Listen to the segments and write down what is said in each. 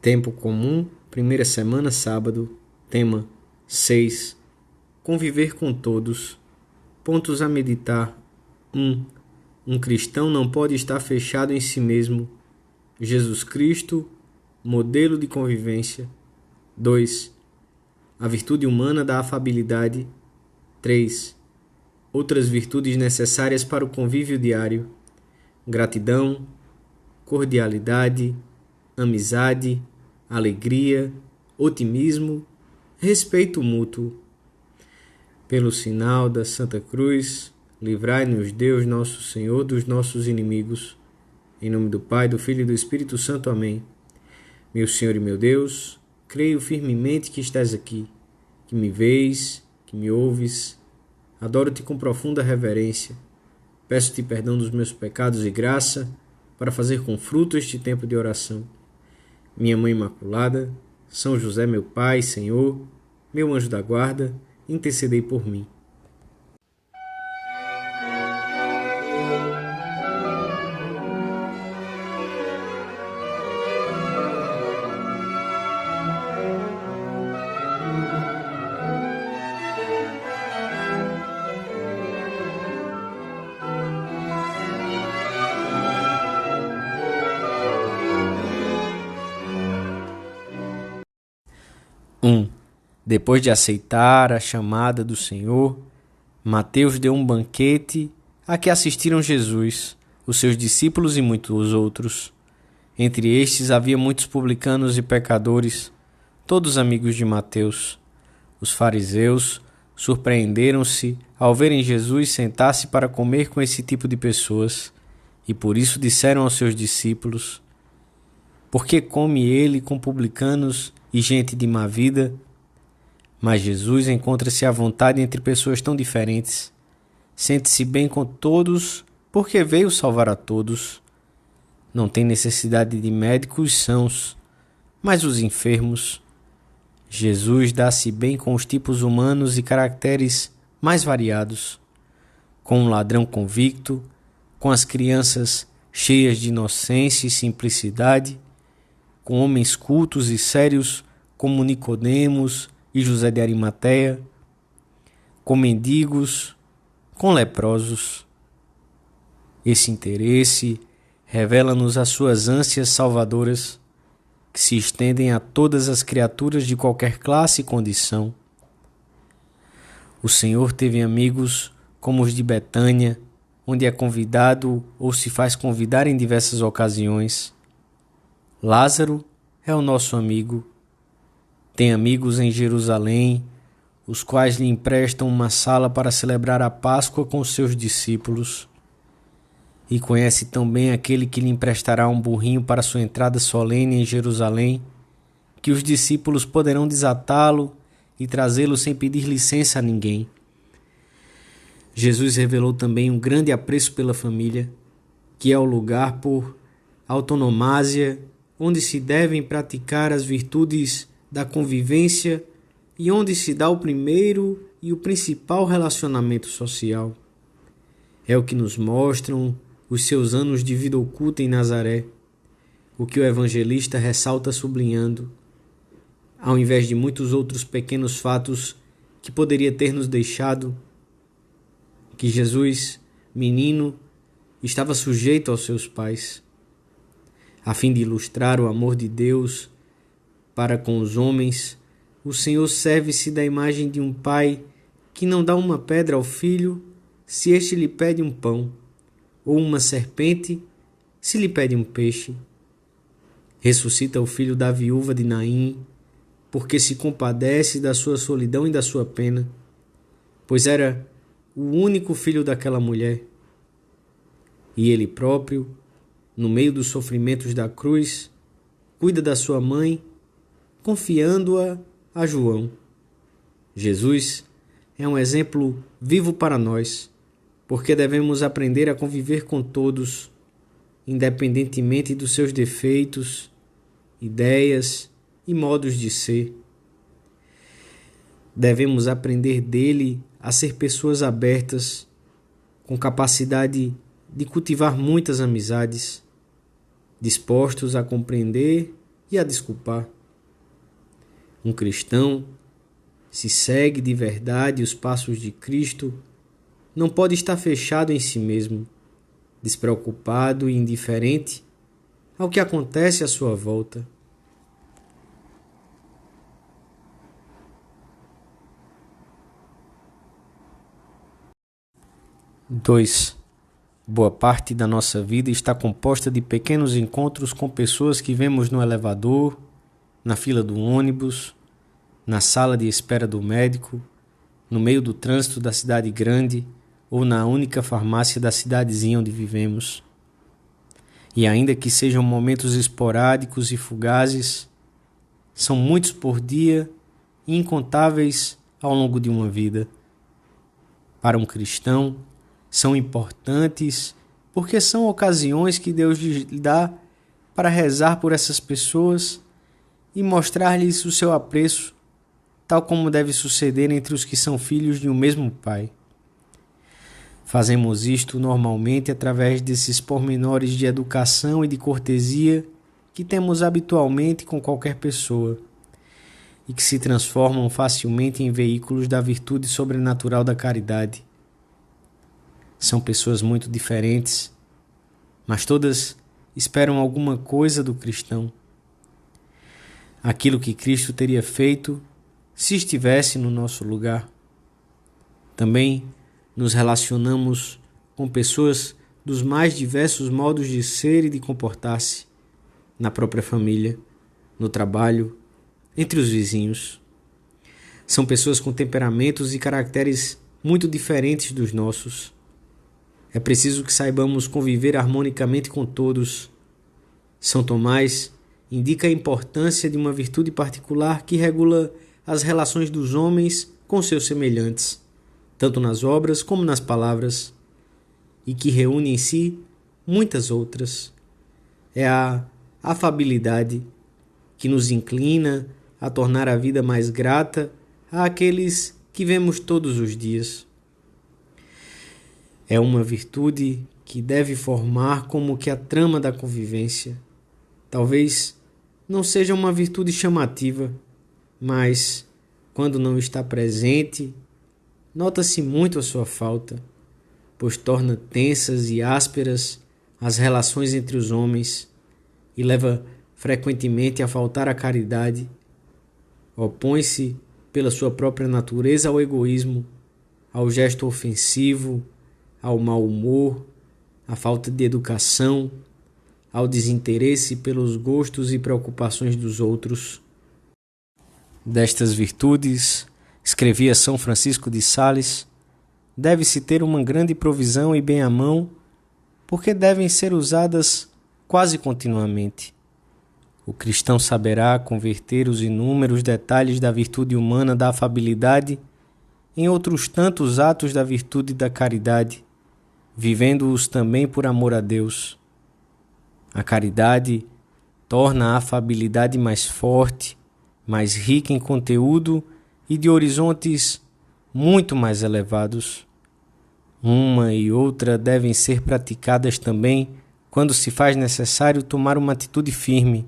Tempo comum, primeira semana, sábado. Tema 6. Conviver com todos. Pontos a meditar. 1. Um cristão não pode estar fechado em si mesmo. Jesus Cristo, modelo de convivência. 2. A virtude humana da afabilidade. 3. Outras virtudes necessárias para o convívio diário. Gratidão, cordialidade, amizade, alegria, otimismo, respeito mútuo. Pelo sinal da Santa Cruz, livrai-nos Deus nosso Senhor dos nossos inimigos. Em nome do Pai, do Filho e do Espírito Santo. Amém. Meu Senhor e meu Deus, creio firmemente que estás aqui, que me vês, que me ouves. Adoro-te com profunda reverência. Peço-te perdão dos meus pecados e graça para fazer com fruto este tempo de oração. Minha Mãe Imaculada, São José, meu Pai, Senhor, meu anjo da guarda, intercedei por mim. Depois de aceitar a chamada do Senhor, Mateus deu um banquete a que assistiram Jesus, os seus discípulos e muitos outros. Entre estes havia muitos publicanos e pecadores, todos amigos de Mateus. Os fariseus surpreenderam-se ao verem Jesus sentar-se para comer com esse tipo de pessoas, e por isso disseram aos seus discípulos: por que come ele com publicanos e gente de má vida? Mas Jesus encontra-se à vontade entre pessoas tão diferentes. Sente-se bem com todos porque veio salvar a todos. Não tem necessidade de médicos sãos, mas os enfermos. Jesus dá-se bem com os tipos humanos e caracteres mais variados. Com um ladrão convicto, com as crianças cheias de inocência e simplicidade, com homens cultos e sérios como Nicodemos e José de Arimateia, com mendigos, com leprosos. Esse interesse revela-nos as suas ânsias salvadoras, que se estendem a todas as criaturas de qualquer classe e condição. O Senhor teve amigos como os de Betânia, onde é convidado ou se faz convidar em diversas ocasiões. Lázaro é o nosso amigo. Tem amigos em Jerusalém, os quais lhe emprestam uma sala para celebrar a Páscoa com os seus discípulos. E conhece tão bem aquele que lhe emprestará um burrinho para sua entrada solene em Jerusalém, que os discípulos poderão desatá-lo e trazê-lo sem pedir licença a ninguém. Jesus revelou também um grande apreço pela família, que é o lugar por autonomásia, onde se devem praticar as virtudes da convivência e onde se dá o primeiro e o principal relacionamento social. É o que nos mostram os seus anos de vida oculta em Nazaré, o que o evangelista ressalta sublinhando, ao invés de muitos outros pequenos fatos que poderia ter nos deixado, que Jesus, menino, estava sujeito aos seus pais, a fim de ilustrar o amor de Deus para com os homens. O Senhor serve-se da imagem de um pai que não dá uma pedra ao filho se este lhe pede um pão, ou uma serpente se lhe pede um peixe. Ressuscita o filho da viúva de Naim, porque se compadece da sua solidão e da sua pena, pois era o único filho daquela mulher. E ele próprio, no meio dos sofrimentos da cruz, cuida da sua mãe, confiando-a a João. Jesus é um exemplo vivo para nós, porque devemos aprender a conviver com todos, independentemente dos seus defeitos, ideias e modos de ser. Devemos aprender dele a ser pessoas abertas, com capacidade de cultivar muitas amizades, dispostos a compreender e a desculpar. Um cristão, se segue de verdade os passos de Cristo, não pode estar fechado em si mesmo, despreocupado e indiferente ao que acontece à sua volta. Dois. Boa parte da nossa vida está composta de pequenos encontros com pessoas que vemos no elevador, na fila do ônibus, na sala de espera do médico, no meio do trânsito da cidade grande ou na única farmácia da cidadezinha onde vivemos. E ainda que sejam momentos esporádicos e fugazes, são muitos por dia e incontáveis ao longo de uma vida. Para um cristão, são importantes porque são ocasiões que Deus lhe dá para rezar por essas pessoas e mostrar-lhes o seu apreço, tal como deve suceder entre os que são filhos de um mesmo Pai. Fazemos isto normalmente através desses pormenores de educação e de cortesia que temos habitualmente com qualquer pessoa e que se transformam facilmente em veículos da virtude sobrenatural da caridade. São pessoas muito diferentes, mas todas esperam alguma coisa do cristão. Aquilo que Cristo teria feito se estivesse no nosso lugar. Também nos relacionamos com pessoas dos mais diversos modos de ser e de comportar-se, na própria família, no trabalho, entre os vizinhos. São pessoas com temperamentos e caracteres muito diferentes dos nossos. É preciso que saibamos conviver harmonicamente com todos. São Tomás indica a importância de uma virtude particular que regula as relações dos homens com seus semelhantes, tanto nas obras como nas palavras, e que reúne em si muitas outras. É a afabilidade que nos inclina a tornar a vida mais grata àqueles que vemos todos os dias. É uma virtude que deve formar como que a trama da convivência. Talvez não seja uma virtude chamativa, mas, quando não está presente, nota-se muito a sua falta, pois torna tensas e ásperas as relações entre os homens e leva frequentemente a faltar a caridade. Opõe-se pela sua própria natureza ao egoísmo, ao gesto ofensivo, ao mau humor, à falta de educação, ao desinteresse pelos gostos e preocupações dos outros. Destas virtudes, escrevia São Francisco de Sales, deve-se ter uma grande provisão e bem à mão, porque devem ser usadas quase continuamente. O cristão saberá converter os inúmeros detalhes da virtude humana da afabilidade em outros tantos atos da virtude da caridade, vivendo-os também por amor a Deus. A caridade torna a afabilidade mais forte, mais rica em conteúdo e de horizontes muito mais elevados. Uma e outra devem ser praticadas também quando se faz necessário tomar uma atitude firme.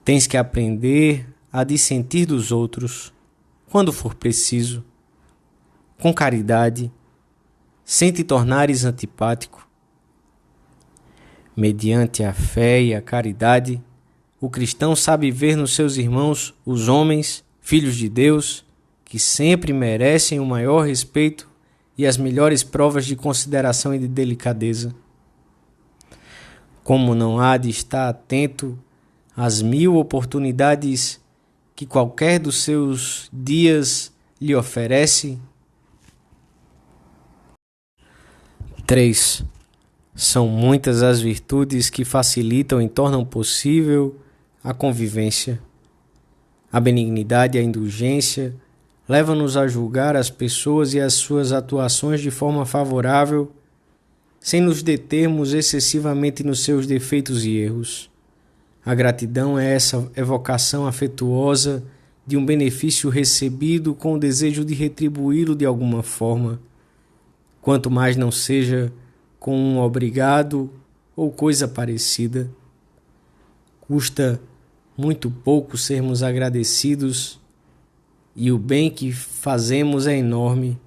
Tens que aprender a dissentir dos outros, quando for preciso, com caridade, sem te tornares antipático. Mediante a fé e a caridade, o cristão sabe ver nos seus irmãos os homens, filhos de Deus, que sempre merecem o maior respeito e as melhores provas de consideração e de delicadeza. Como não há de estar atento às 1000 oportunidades que qualquer dos seus dias lhe oferece? 3. São muitas as virtudes que facilitam e tornam possível a convivência. A benignidade e a indulgência levam-nos a julgar as pessoas e as suas atuações de forma favorável, sem nos determos excessivamente nos seus defeitos e erros. A gratidão é essa evocação afetuosa de um benefício recebido com o desejo de retribuí-lo de alguma forma, quanto mais não seja com um obrigado ou coisa parecida. Custa muito pouco sermos agradecidos e o bem que fazemos é enorme.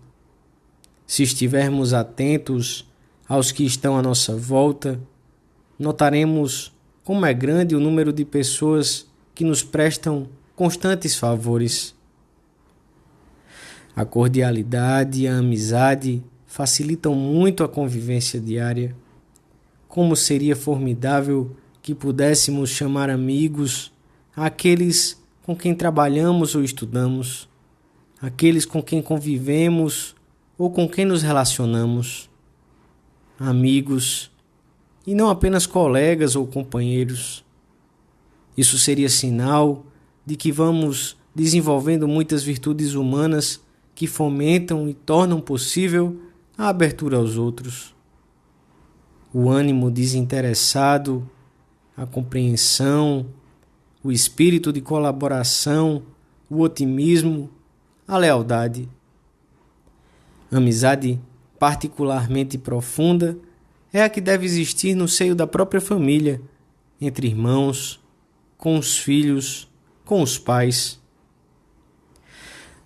Se estivermos atentos aos que estão à nossa volta, notaremos como é grande o número de pessoas que nos prestam constantes favores. A cordialidade e a amizade facilitam muito a convivência diária. Como seria formidável que pudéssemos chamar amigos àqueles com quem trabalhamos ou estudamos, aqueles com quem convivemos ou com quem nos relacionamos. Amigos, e não apenas colegas ou companheiros. Isso seria sinal de que vamos desenvolvendo muitas virtudes humanas que fomentam e tornam possível a abertura aos outros. O ânimo desinteressado, a compreensão, o espírito de colaboração, o otimismo, a lealdade. Amizade particularmente profunda é a que deve existir no seio da própria família, entre irmãos, com os filhos, com os pais.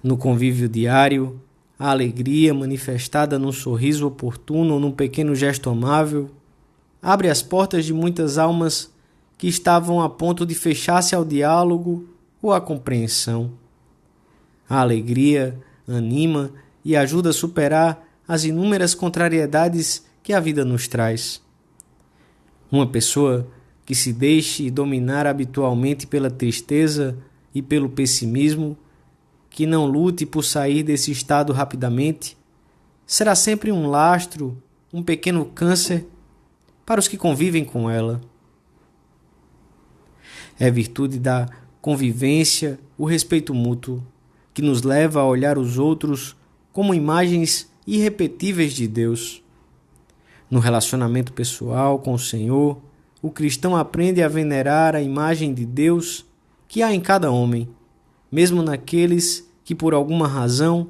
No convívio diário, a alegria manifestada num sorriso oportuno ou num pequeno gesto amável abre as portas de muitas almas que estavam a ponto de fechar-se ao diálogo ou à compreensão. A alegria anima e ajuda a superar as inúmeras contrariedades que a vida nos traz. Uma pessoa que se deixe dominar habitualmente pela tristeza e pelo pessimismo, que não lute por sair desse estado rapidamente, será sempre um lastro, um pequeno câncer para os que convivem com ela. É virtude da convivência, o respeito mútuo, que nos leva a olhar os outros como imagens irrepetíveis de Deus. No relacionamento pessoal com o Senhor, o cristão aprende a venerar a imagem de Deus que há em cada homem, mesmo naqueles que por alguma razão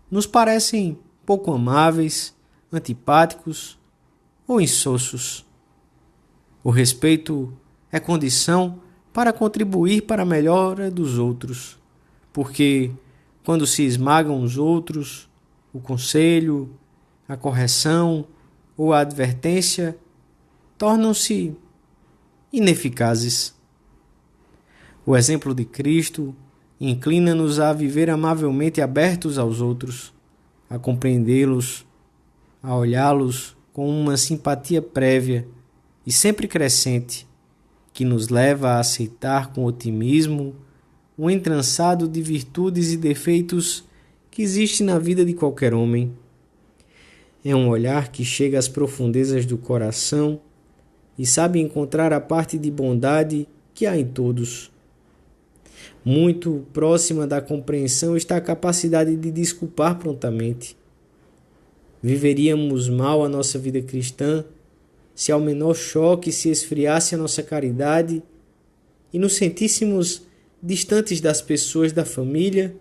nos parecem pouco amáveis, antipáticos ou insossos. O respeito é condição para contribuir para a melhora dos outros, porque quando se esmagam os outros, o conselho, a correção ou a advertência tornam-se ineficazes. O exemplo de Cristo inclina-nos a viver amavelmente abertos aos outros, a compreendê-los, a olhá-los com uma simpatia prévia e sempre crescente, que nos leva a aceitar com otimismo o entrançado de virtudes e defeitos que existe na vida de qualquer homem. É um olhar que chega às profundezas do coração e sabe encontrar a parte de bondade que há em todos. Muito próxima da compreensão está a capacidade de desculpar prontamente. Viveríamos mal a nossa vida cristã se ao menor choque se esfriasse a nossa caridade e nos sentíssemos distantes das pessoas da família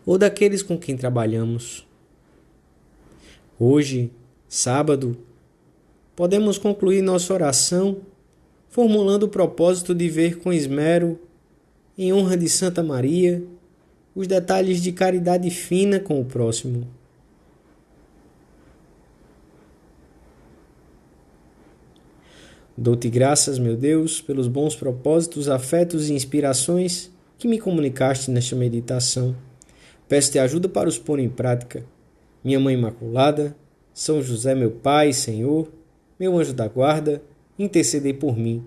ou daqueles com quem trabalhamos. Hoje, sábado, podemos concluir nossa oração formulando o propósito de ver com esmero, em honra de Santa Maria, os detalhes de caridade fina com o próximo. Dou-te graças, meu Deus, pelos bons propósitos, afetos e inspirações que me comunicaste nesta meditação. Peço-te ajuda para os pôr em prática. Minha Mãe Imaculada, São José, meu Pai, Senhor, meu anjo da guarda, intercedei por mim.